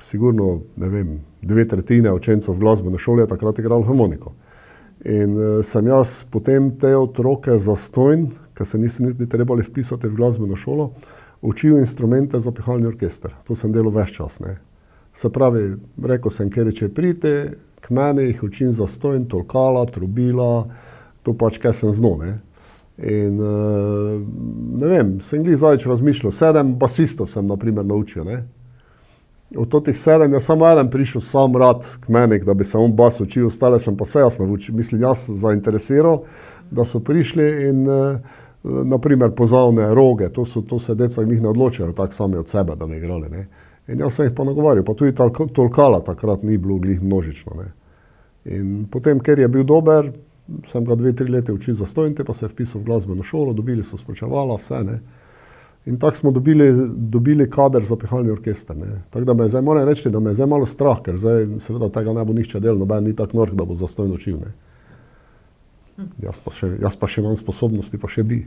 Sigurno, ne vem, 2/3 učencev v glasbeni šoli je takrat igral harmoniko. In sem jaz potem te otroke zastonj, ker se niso niti trebali vpisati v glasbeno šolo, učil instrumente za pihalni orkester. To sem delal ves čas, ne. Se pravi, rekel sem, kjer prite, k meni jih učim zastonj, tolkala, trubila, to pač, kaj sem znal, ne. In, ne vem, sem glih zadnjič razmišljal, 7 basistov sem, na primer, naučil, ne. Od totih 7 je samo eden prišel sam rad k meni, da bi se on bas učil, ostale sem pa vse jaz naučil, mislim, jaz zainteresiral, da so prišli in, na primer, pozavne, roge, to se deca glih ne odločajo tako sami od sebe, da bi igrali, ne. In jaz sem jih pa nagovarjal, pa tudi tolkala takrat ni bilo glih množično, ne. In potem, ker je bil dober, sem ga 2-3 leta učil zastonj, te pa se je vpisal v glasbeno šolo, dobili so spričevala, vse, ne. In tako smo dobili kader za pihalni orkester, ne. Tako da me zdaj, moram reči, da me je zdaj malo strah, ker zdaj seveda tega ne bo nihče del, noben ni tak nork, da bo zastonj učil, ne. Jaz pa še imam sposobnosti, pa še bi.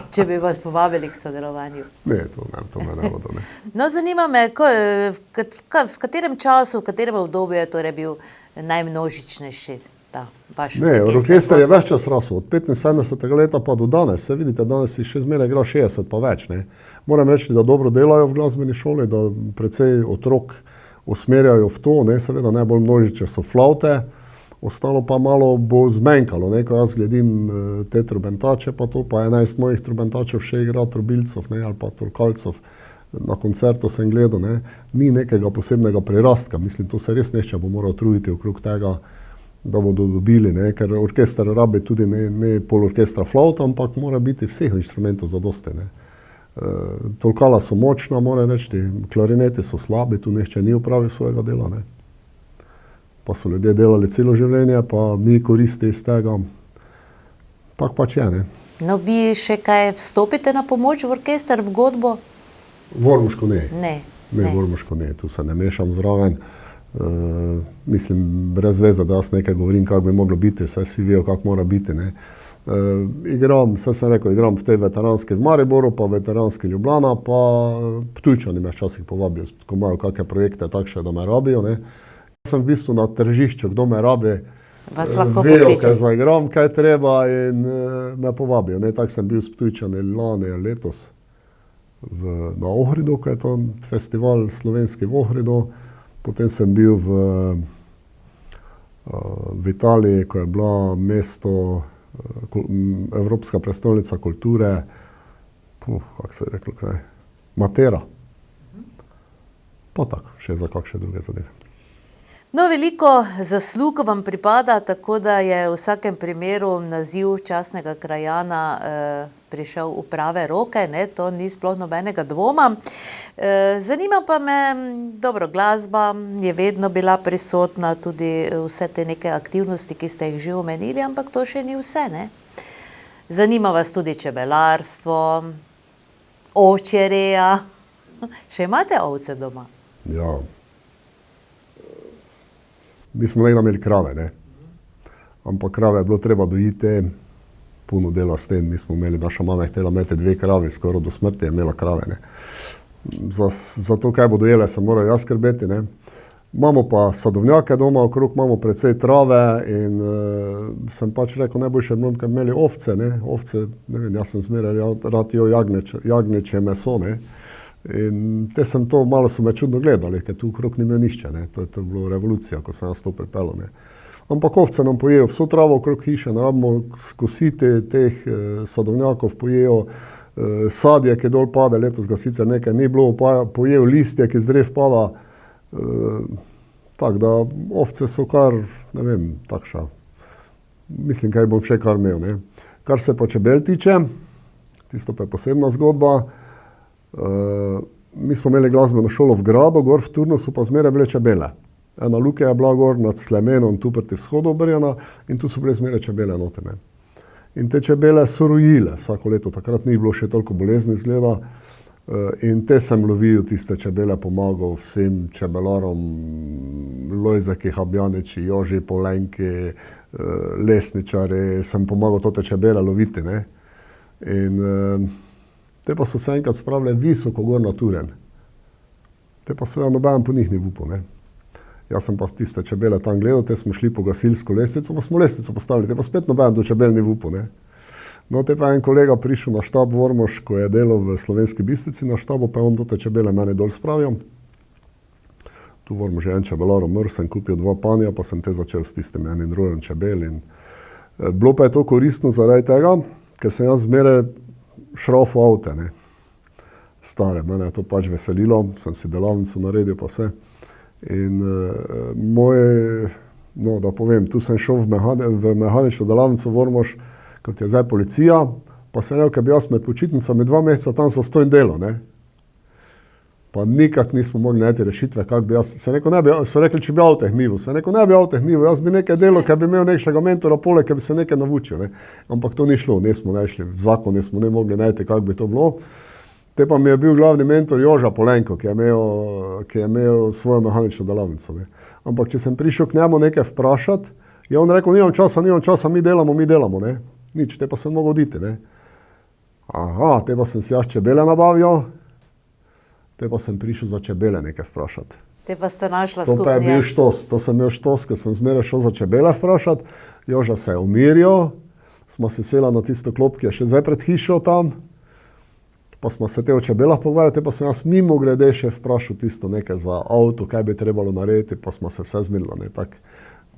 Če bi vas povabili k sodelovanju. Ne, to me ne bodo, ne. No, zanima me, v katerem času, v katerem obdobju je torej bil najmnožičnejši ta vaš orkester? Ne, orkester je ves čas rasel, od 75. leta pa do danes. Se vidite, danes si še zmeraj igra 60 pa več, ne. Moram reči, da dobro delajo v glasbeni šoli, da precej otrok usmerjajo v to, ne, seveda najbolj množične so flavte, ostalo pa malo bo zmenkalo, ne, ko jaz gledim te trubentače, pa to pa 11 mojih trubentačev še igra trubilcov, ne, ali pa tolkalcev. Na koncertu sem gledal, ne, ni nekega posebnega prirastka, mislim, to se res nihče bo moral truditi okrog tega, da bodo dobili, ne, ker orkester rabi tudi ne pol orkestra flavta, ampak mora biti vseh inštrumentov zadosti, ne. Tolkala so močna, moram reči, klarineti so slabi, tu nihče ni opravil svojega dela, ne. Pa so ljudje delali celo življenje, pa ni koristi iz tega. Tak pač je, ne. No, vi še kaj vstopite na pomoč v orkester, v godbo? V Ormoško ne. Ne. Ne, v Ormoško ne, tu se ne mešam zraven. Mislim, brez veze, da jaz nekaj govorim, kako bi moglo biti, saj vsi vejo, kako mora biti, ne. Igram, saj sem rekel, igram v tej veteranski v Mariboru, pa veteranski Ljubljana, pa Ptujčani me včasih povabijo, ko imajo kakšne projekte takšne, da me rabijo, ne. Jaz sem v bistvu na tržišču, kdo me rabi, vejo, kaj zaigram, kaj treba in me povabijo, ne. Tako sem bil s Ptujčani lani, letos na Ohridu, ko je to festival slovenski v Ohridu. Potem sem bil v Italiji, ko je bila mesto, Evropska prestolnica kulture, kako se je reklo kraj, Matera. Pa tako, še za kakšne druge zadeve. No, veliko zaslug vam pripada, tako da je v vsakem primeru naziv častnega krajana prišel v prave roke, ne, to ni sploh nobenega dvoma. Zanima pa me, dobro, glasba je vedno bila prisotna, tudi vse te neke aktivnosti, ki ste jih že omenili, ampak to še ni vse, ne. Zanima vas tudi čebelarstvo, ovčjereja. Še imate ovce doma? Ja. Mi smo nekaj imeli krave, ne. Ampak krave je bilo treba dojiti, puno dela s tem. Mi smo imeli, naša mama je htela imeti 2 kravi, skoraj do smrti je imela krave, ne. Za to, kaj bo dojele, se morajo jaz skrbeti, ne. Imamo pa sadovnjake doma, okrog imamo precej trave in sem pač rekel, najboljše bi imeli ovce, ne. Ovce, ne vem, jaz sem zmeraj rad jel jagnječje meso, ne. In malo so me čudno gledali, ker tu okrog ni imel nihče, ne. To je bilo revolucija, ko sem jaz to pripeljal, ne. Ampak ovce nam pojejo vso travo okrog hiše, ne rabimo skositi teh sadovnjakov, pojejo sadje, ki dol pade, letos ga sicer nekaj ni bilo, pojejo listje, ki z drev pada. Tako da ovce so kar, ne vem, takša. Mislim, kaj bom še kar imel, ne. Kar se pa čebel tiče, tisto pa je posebna zgodba. Mi smo imeli glasbeno šolo v gradu, gor v Turnusu pa zmeraj bile čebele. Ena luka je bila gor nad Slemenom, tu proti vzhodu obrjena in tu so bile zmeraj čebele noter, ne. In te čebele so rojile vsako leto, takrat ni bilo še toliko bolezni izgleda. In te sem lovil, tiste čebele, pomagal vsem čebelarom, Lojzeki, Habjaniči, Joži, Polenki, lesničari, sem pomagal tote čebele loviti, ne. In te pa so se enkrat spravile visoko gor na Turen. Te pa seveda noben po njih ni upal, ne. Jaz sem pa tiste čebele tam gledal, te smo šli po gasilsko lestvico, pa smo lestvico postavili, te pa spet noben do čebel ni upal, ne. No, te pa en kolega prišel na štab v Ormož, ko je delal v Slovenski Bistrici na štabu, pa je on te čebele meni dol spravil. Tu v Ormož je en čebelar umrl, sem kupil 2 panja, pa sem te začel s tistim enim rojem čebel. In bilo pa je to koristno zaradi tega, ker sem jaz zmeraj šraufal avte, ne, stare, mene je to pač veselilo, sem si delavnico naredil pa vse. In da povem, tu sem šel v mehanično delavnico v Ormož, kot je zdaj policija, pa sem rekel, ker bi jaz med počitnicami 2 meseca tam zastojn delal, ne. Pa nikak nismo mogli najti rešitve, kako bi jaz, so rekli, če bi avte hmival, sem rekel, ne bi avte hmival, jaz bi nekaj delal, ker bi imel nekšega mentora poleg, ker bi se nekaj naučil, ne. Ampak to ni šlo, nismo našli, v zakon nismo ne mogli najti, kako bi to bilo. Te pa mi je bil glavni mentor Joža Polenko, ki je imel svojo mehanično delavnico, ne. Ampak če sem prišel k njemu nekaj vprašati, je on rekel, nimam časa, mi delamo, ne. Nič, te pa sem mogel oditi, ne. Aha, te pa sem si jaz čebele nabavil, te pa sem prišel za čebele nekaj vprašati. Te pa ste našla skupaj. To pa je bil štos, to sem imel štos, ker sem zmeraj šel za čebele vprašati. Joža se je umiril, smo se sela na tisto klop, ki je še zdaj pred hišo tam, pa smo se te o čebelah pogovarjali, te pa sem jaz mimo grede še vprašal tisto nekaj za avto, kaj bi trebalo narediti, pa smo se vse zmenili, ne.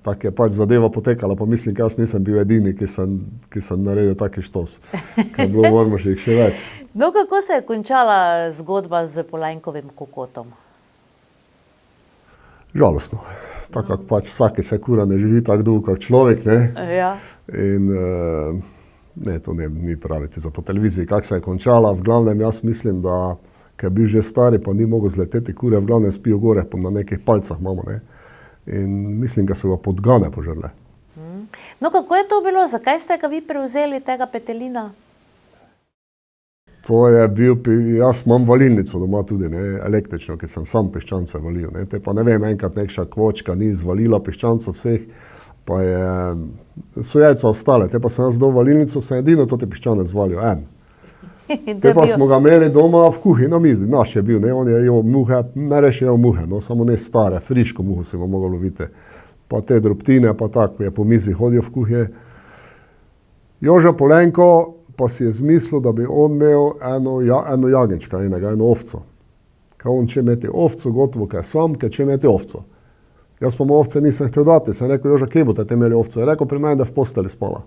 Tak je pač zadeva potekala, pa mislim, ker jaz nisem bil edini, ki sem naredil taki štos, ker je bilo v Ormožih še več. No, kako se je končala zgodba z Polenkovim kokotom? Žalostno. Tako pač vsaki se kura ne živi tako dolgo, kot človek, ne. Ja. In ne, to ni praviti za po televiziji, kako se je končala. V glavnem jaz mislim, da, ker je bil že stari, pa ni mogel zleteti kure, v glavnem spijo gore, pa na nekih palcah imamo, ne. In mislim, da so ga podgane požrle. No, kako je to bilo? Zakaj ste ga vi prevzeli, tega petelina? To je bil, jaz imam valilnico doma tudi, ne, električno, ki sem sam piščance valil. Ne. Te pa ne vem, enkrat nekša kvočka ni zvalila piščancov vseh, pa so jajca ostale. Te pa sem jaz dal valilnico, sem edino to te piščanec zvalil, en. Te pa smo ga imeli doma v kuhi na mizi, naš je bil, ne, on je jel muhe, ne reši jel muhe, no, samo ne stare, friško muho si ga mogel loviti. Pa te drobtine, pa tako je po mizi hodil v kuhi. Joža Polenko pa si je zmislil, da bi on imel eno jagenčka, eno ovco. Kaj on če imeti ovco, gotovo kaj sam, kaj če imeti ovco. Jaz pa mu ovce nisem hotel dati, sem rekel, Joža, kje boste imeli ovco? Je rekel, pri meni, da v posteli spala.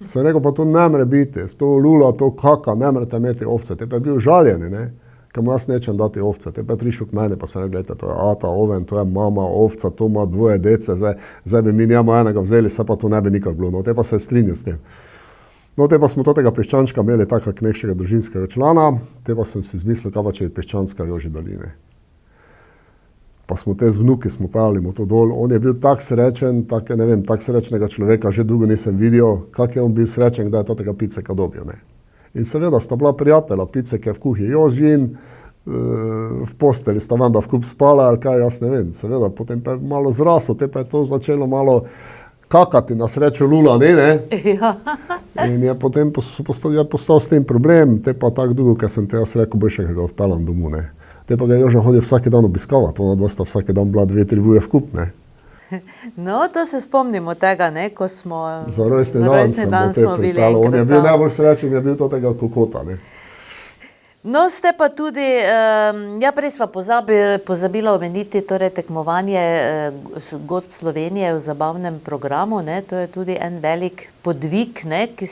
Sem rekel, pa to ne more biti, s to lula, to kaka, ne morete imeti ovce. Te pa je bil žaljeni, ne? Ker mu jaz nečem dati ovce. Te pa je prišel k meni, pa sem rekel, gledajte, to je ata, oven, to je mama, ovca, to ima dvoje dece, zdaj bi mi njemu enega vzeli, se pa to ne bi nikak bilo, no, te pa se je strinjal s tem. No, te pa smo tega piščančka imeli tako kak nekšega družinskega člana, te pa sem si zmislil, kaj pa če je piščanska Joži Doline. Pa smo te z vnuki smo pejali mu to dol, on je bil tak srečen, tak, ne vem, tak srečnega človeka, že dolgo nisem videl, kak je on bil srečen, da je tega Piceka dobil, ne. In seveda sta bila prijatelja, Picek je v kuhi Jožin, v posteli sta vanda v kup spala, ali kaj, jaz ne vem, seveda, potem pa je malo zrasel, te pa je to začelo malo kakati na srečo lula, ne? Ja. In je potem postal s tem problem, te pa tako dolgo, ker sem te jaz rekel, boljše, ker ga odpeljam domov, ne. Te pa ga Joža hodil vsaki dan obiskavati, ona dva sta vsaki dan bila 2-3 uje v kup, ne. No, to se spomnimo tega, ne, ko smo Za rojstni dan smo bili enkrat. On je bil najbolj srečen, je bil to tega kokota, ne. No, ste pa tudi, prej sva pozabila omeniti torej tekmovanje Gosp Slovenije v zabavnem programu, ne, to je tudi en velik podvig, ne, ki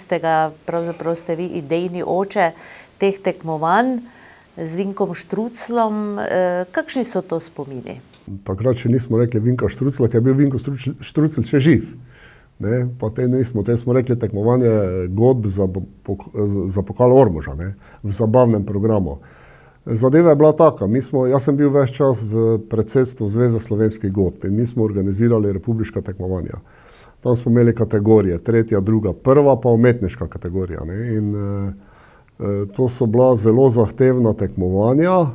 pravzaprav ste vi idejni oče teh tekmovanj z Vinkom Štruclom. Kakšni so to spomini? Takrat še nismo rekli Vinka Štrucla, ker je bil Vinko Štrucl še živ. Ne, pa te smo rekli tekmovanje godb za pokal Ormoža, ne, v zabavnem programu. Zadeva je bila taka, jaz sem bil ves čas v predsedstvu Zveze slovenskih godb in mi smo organizirali republiška tekmovanja. Tam smo imeli kategorije, 3., 2., 1. pa umetniška kategorija, ne, in to so bila zelo zahtevna tekmovanja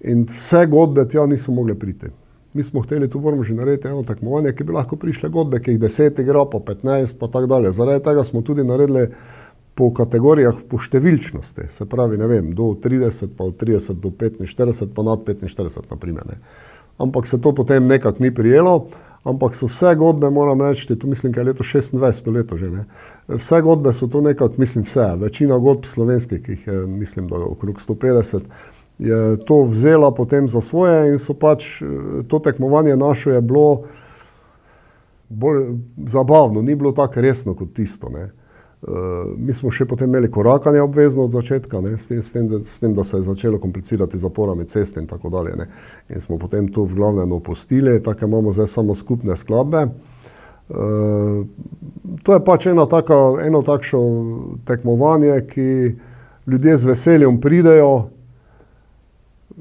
in vse godbe tja niso mogle priti. Mi smo hteli tu v Ormožu narediti eno tekmovanje, ki bi lahko prišle godbe, ki jih 10 igra, pa 15, pa tak dalje. Zaradi tega smo tudi naredili po kategorijah po številčnosti, se pravi, ne vem, do 30, pa od 30 do 45, pa nad 45, na primer, ne. Ampak se to potem nekako ni prijelo, ampak so vse godbe, moram reči, to mislim, kaj je leto 26 leto že, ne. Vse godbe so to nekako, mislim vse, večina godb slovenskih, ki jih je, mislim, da okrog 150, je to vzela potem za svoje in so pač, to tekmovanje naše je bilo bolj zabavno, ni bilo tako resno kot tisto, ne. Mi smo še potem imeli korakanje obvezno od začetka, ne, s tem, da se je začelo komplicirati zaporami ceste in tako dalje, ne. In smo potem to v glavnem opustili, tako imamo zdaj samo skupne skladbe. To je pač eno takšno tekmovanje, ki ljudje z veseljem pridejo,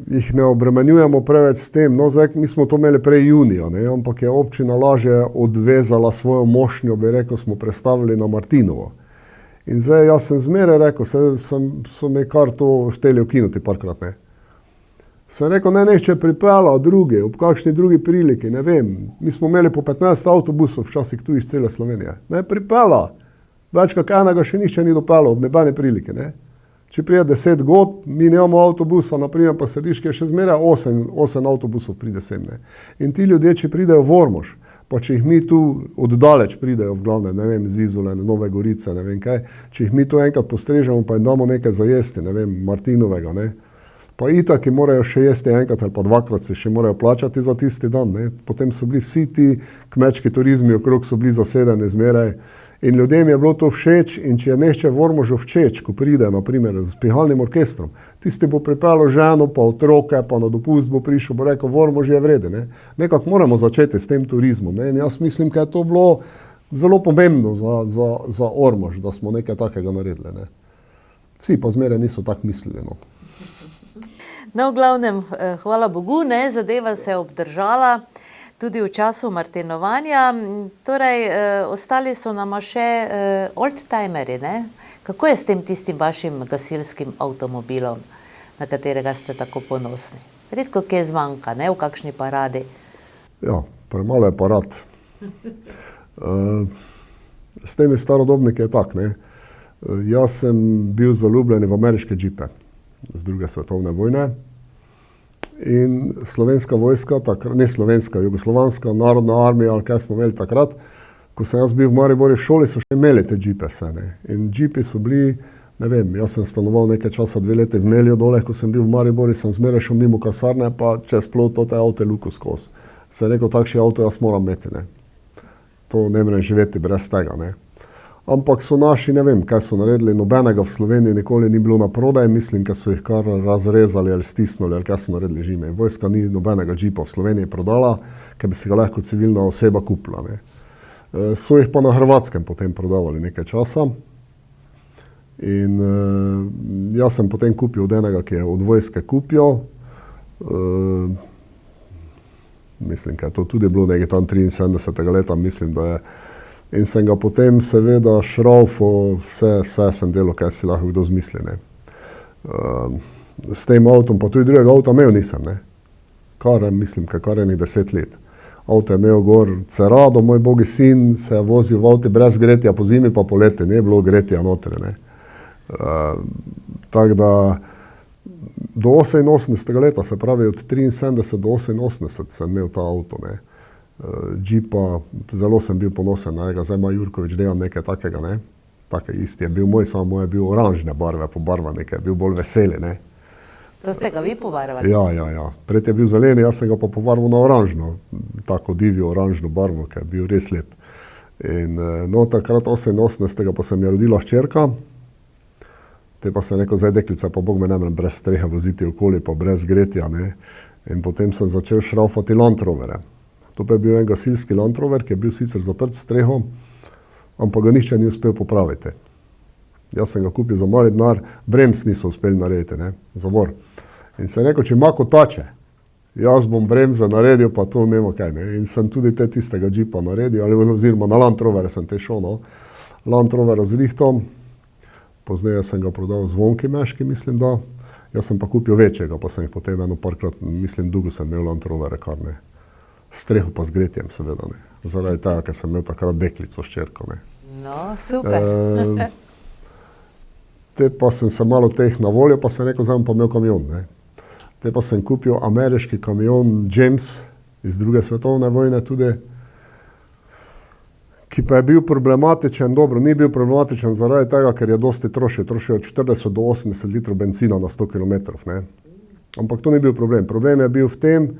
jih ne obremenjujemo preveč s tem. No, zdaj, mi smo to imeli prej junija, ne, ampak je občina lažje odvezala svojo mošnjo, bi rekel, smo prestavili na Martinovo. In zdaj, jaz sem zmeraj rekel, so me kar to hteli ukinuti parkrat, ne. Sem rekel, če pripela drugi, ob kakšni drugi priliki, ne vem. Mi smo imeli po 15 avtobusov včasih tu iz cele Slovenije. Ne, pripela. Več kak enega še nihče ni dopelo ob nebene prilike, ne. Če prije 10 godb, mi nemamo avtobusa, naprimer pa središče je še zmeraj 8 avtobusov pride sem, ne. In ti ljudje, če pridejo v Ormož, pa če jih mi tu oddaleč pridejo v glavne, ne vem, z Izole, Nove Gorice, ne vem kaj, če jih mi tu enkrat postrežemo, pa jim damo nekaj za jesti, ne vem, Martinovega, ne. Pa itak, ki morajo še jesti enkrat ali pa dvakrat, se še morajo plačati za tisti dan, ne. Potem so bili vsi ti kmečki turizmi okrog so bili zasedeni zmeraj. In ljudem je bilo to všeč in če je nehče v Ormožu všeč, ko pride, naprimer, s pihalnim orkestrom, tisti bo pripeljal ženo, pa otroke, pa na dopust bo prišel, bo rekel, v Ormožu je vreden, ne. Nekako moramo začeti s tem turizmom, ne. In jaz mislim, da je to bilo zelo pomembno za Ormož, da smo nekaj takega naredili, ne. Vsi pa zmeraj niso tako mislili, no. No, v glavnem, hvala Bogu, ne, zadeva se je obdržala. tudi v času martinovanja. Torej, ostali so nama še oldtimerji, ne? Kako je s tem tistim vašim gasilskim avtomobilom, na katerega ste tako ponosni? Redko kje zmanjka, ne? V kakšni paradi? Ja, premalo je parad. S temi starodobniki je tak, ne. Jaz sem bil zaljubljen v ameriške džipe z druge svetovne vojne in slovenska vojska, ne slovenska, jugoslovanska narodna armija, ali kaj smo imeli takrat, ko sem jaz bil v Mariboru v šoli, so še imeli te džipe vse, ne. In džipi so bili, ne vem, jaz sem stanoval nekaj časa, 2 leti v Melju dole, ko sem bil v Mariboru, sem zmeraj šel mimo kasarne, pa čez plot te avte luku skozi. Sem rekel, takšni avto jaz moram imeti, ne. To ne morem živeti brez tega, ne. Ampak so naši, ne vem, kaj so naredili, nobenega v Sloveniji nikoli ni bilo na prodaj, mislim, ker so jih kar razrezali ali stisnuli, ali kaj so naredili žime. Vojska ni nobenega džipa v Sloveniji prodala, ker bi si ga lahko civilna oseba kupila, ne. So jih pa na Hrvatskem potem prodavali nekaj časa. In jaz sem potem kupil od enega, ki je od vojske kupil. Mislim, da je to tudi bilo nekaj tam 73. leta, mislim, da je. In sem ga potem seveda šraufal, vse sem delal, kaj si lahko kdo zmisli, ne. S tem avtom, pa tudi drugega avta imel nisem, ne. Mislim, kar enih 10 let. Avto je imel gor Cerado, moj bogi sin, se je vozil v avti brez gretja po zimi, pa poleti, ne bilo gretja noter, ne. Tako da do 88. leta, se pravi od 73 do 88 sem imel ta avto, ne. Džipa, zelo sem bil ponosen na njega, zdaj ima Jurkovič delal nekaj takega, ne. Take isti je bil moj, samo moj je bil oranžne barve, pobarvan nekaj, je bil bolj veseli, ne. To ste ga vi pobarvali? Ja. Pred je bil zeleni, jaz sem ga pa pobarval na oranžno, tako divjo oranžno barvo, ki je bil res lep. In no, takrat 88. pa se mi je rodila hčerka, te pa sem rekel, zdaj deklica, pa Bog me ne morem brez strehe voziti okoli, pa brez gretja, ne. In potem sem začel šraufati Land Rovere. To pa je bil en gasilski Land Rover, ki je bil sicer zaprt s streho, ampak ga nihče ni uspel popraviti. Jaz sem ga kupil za mali denar, brems niso uspeli narediti, ne, zavor. In sem rekel, če ima kotače, jaz bom bremze naredil, pa to nemo kaj, ne. In sem tudi tistega džipa naredil, oziroma na Land Rovere sem te šel, no. Land Rovera z rihtom, pozneje sem ga prodal Zvonki Meški, mislim da. Jaz sem pa kupil večjega, pa sem jih potem parkrat, mislim, dolgo sem imel Land Rovere, kar ne. Streho pa z gretjem, seveda, ne. Zaradi tega, ker sem imel takrat deklico s hčerko, ne. No, super. Te pa sem se malo teh na voljo, pa sem rekel, zdaj bom pa imel kamion, ne. Te pa sem kupil ameriški kamion James iz 2. svetovne vojne tudi, ki pa je bil problematičen, dobro, ni bil problematičen zaradi tega, ker je dosti trošil od 40 do 80 litrov benzina na 100 kilometrov, ne. Ampak to ni bil problem. Problem je bil v tem,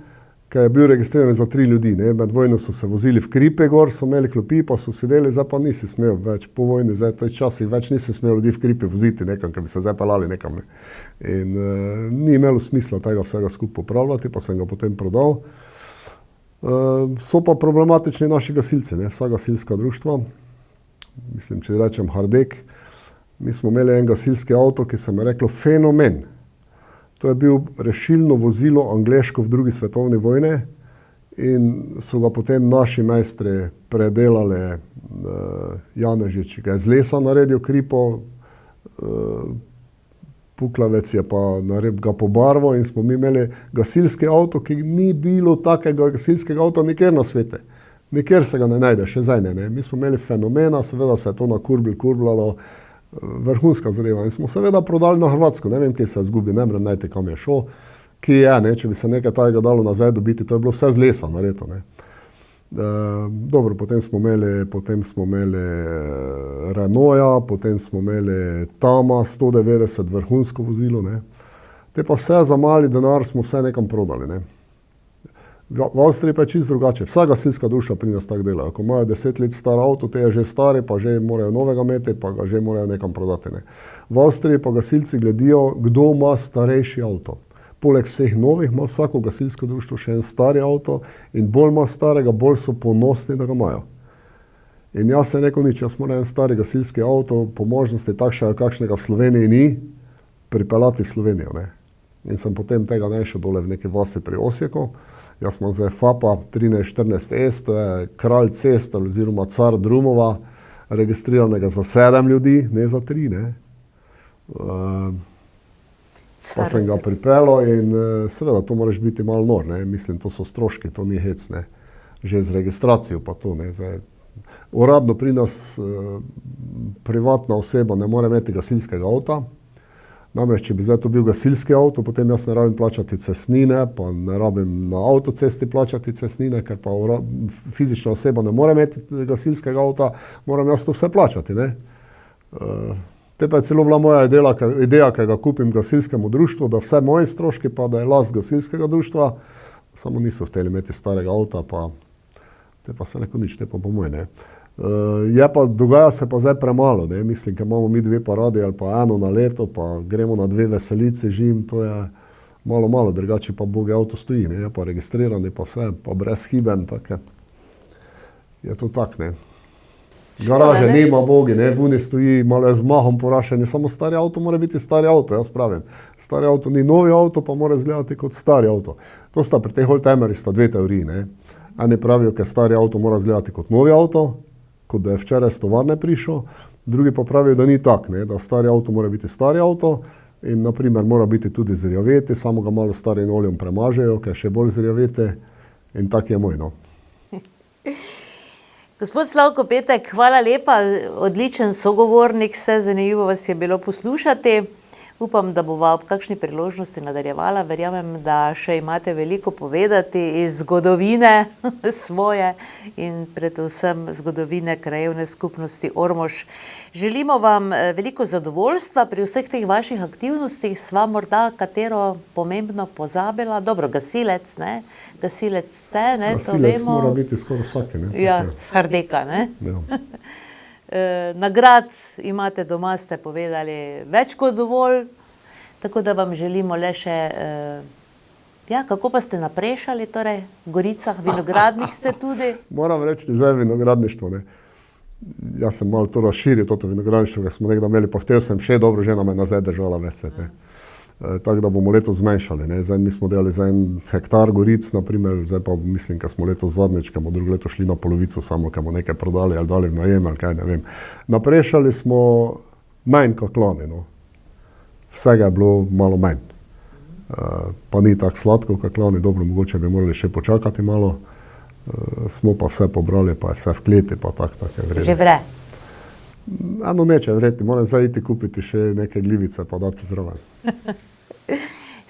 ker je bil registriran za 3 ljudi, ne. Med vojno so se vozili v Kripe gor, so imeli klopi, pa so sedeli, zdaj pa nisi smel več po vojni, zdaj v teh časih več nisi smel ljudi v Kripe voziti nekam, ker bi se zdaj pelali nekam, ne. In ni imelo smisla tega vsega skupaj popravljati, pa sem ga potem prodal. So pa problematični naši gasilci, ne, vsa gasilska društva. Mislim, če rečem Hardek, mi smo imeli en gasilski avto, ki se mu je reklo Fenomen. To je bil rešilno vozilo angleško v 2. svetovni vojni in so ga potem naši mojstri predelali, Janežič ga je z lesa naredil kripo, Puklavec je pa ga pobarval in smo mi imeli gasilski avto, ki ni bilo takega gasilskega avta nikjer na svete. Nikjer se ga ne najde, še zdaj ne. Mi smo imeli Fenomena, seveda se je to na kurbljalo, vrhunska zadeva. In smo seveda prodali na Hrvatsko, ne vem, kje se je zgubil, ne morem najti, kam je šel, ki je, ne, če bi se nekaj tajega dalo nazaj dobiti, to je bilo vse z lesa narejeno, ne. Dobro, potem smo imeli Renaulta, potem smo imeli Tama 190, vrhunsko vozilo, ne. Te pa vse za mali denar smo vse nekam prodali, ne. V Avstriji pa je čisto drugače. Vsa gasilska društva pri nas tako delajo. Ko imajo 10 let star avto, te je že stari, pa že morajo novega imeti, pa ga že morajo nekam prodati, ne. V Avstriji pa gasilci gledijo, kdo ima starejši avto. Poleg vseh novih ima vsako gasilsko društvo še en stari avto in bolj ima starega, bolj so ponosni, da ga imajo. In jaz sem rekel nič, jaz moram en stari gasilski avto, po možnosti takšnega, kakšnega v Sloveniji ni, pripeljati v Slovenijo, ne. in sem potem tega našel dole v neki vasi pri Osijeku. Jaz imam zdaj FAPA 1314S, to je kralj cesta oziroma car Drumova, registriranega za 7 ljudi, ne za 3, ne. Pa sem ga pripeljal in seveda to moraš biti malo nor, ne. Mislim, to so stroški, to ni hec, ne. Že z registracijo pa to, ne. Zdaj, uradno pri nas privatna oseba ne more imeti gasilskega avta. Namreč, če bi zdaj to bil gasilski avto, potem jaz ne rabim plačati cestnine, pa ne rabim na avtocesti plačati cestnine, ker pa fizična oseba ne more imeti gasilskega avta, moram jaz to vse plačati, ne. Te pa je celo bila moja ideja, ki ga kupim gasilskemu društvu, da vse moji stroški pa da je last gasilskega društva, samo niso hteli imeti starega avta, pa te pa se neko nič, te pa bo moj, ne. Dogaja se pa zdaj premalo, ne, mislim, ker imamo mi 2 paradi ali pa 1 na leto, pa gremo na 2 veselice žim, to je malo, drugače pa bogi avto stoji, ne, je pa registriran, pa vse, pa brezhiben, tako je to tak, ne. Garaže nima bogi, ne, vuni stoji, malo je z mahom porašen, samo stari avto mora biti stari avto, jaz pravim. Stari avto ni novi avto, pa mora izgledati kot stari avto. To sta pri teh oldtimerjih sta 2 teoriji, ne. Eni pravijo, ker stari avto mora izgledati kot novi avto, kot da je včeraj s tovarne prišel, drugi pa pravijo, da ni tak, ne, da stari avto mora biti stari avto in naprimer mora biti tudi zrjaveti, samo ga malo starim oljem premažejo, ker je še bolj zrjaveti in tak je moj, no. Gospod Slavko Petek, hvala lepa, odličen sogovornik, vse zanimivo vas je bilo poslušati. Upam, da bova ob kakšni priložnosti nadaljevala. Verjamem, da še imate veliko povedati iz zgodovine svoje in predvsem zgodovine krajevne skupnosti Ormož. Želimo vam veliko zadovoljstva pri vseh teh vaših aktivnostih. Sva morda katero pomembno pozabila? Dobro, gasilec, ne? Gasilec ste, ne? To vemo. Gasilec mora biti skoraj vsaki, ne? Ja, s Hardeka, ne? Ja. Nagrad imate doma, ste povedali, več kot dovolj, tako da vam želimo le še, kako pa ste naprešali, torej, v Goricah, vinogradnik ste tudi? Moram reči, zdaj vinogradništvo, ne. Jaz sem malo to razširil, toto vinogradništvo, ker smo nekdaj imeli, pa hotel sem še dobro, žena me nazaj držala ves svet, ne. Tako da bomo letos zmanjšali, ne. Zdaj mi smo delali za 1 hektar goric, naprimer, zdaj pa mislim, ker smo letos zadnjič, ker bomo drugo leto šli na polovico samo, ker bomo nekaj prodali ali dali v najem ali kaj, ne vem. Naprešali smo manj kot lani, no. Vsega je bilo malo manj. Pa ni tako sladko kot lani, dobro, mogoče bi morali še počakati malo. Smo pa vse pobrali, pa je vse v kleti, pa tako je vredno. Že vre? No, neče vreti, moram zdaj iti kupiti še neke glivice, pa dati zraven.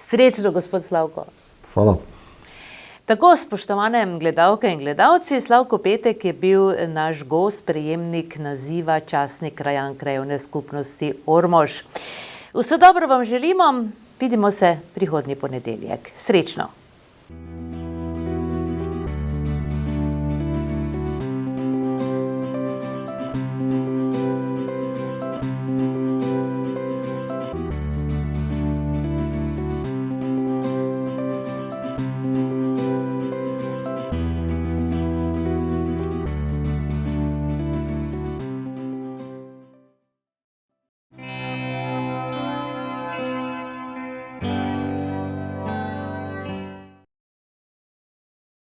Srečno, gospod Slavko. Hvala. Tako, spoštovane gledalke in gledalci, Slavko Petek je bil naš gost, prejemnik naziva častni krajan krajevne skupnosti Ormož. Vse dobro vam želimo, vidimo se prihodnji ponedeljek. Srečno!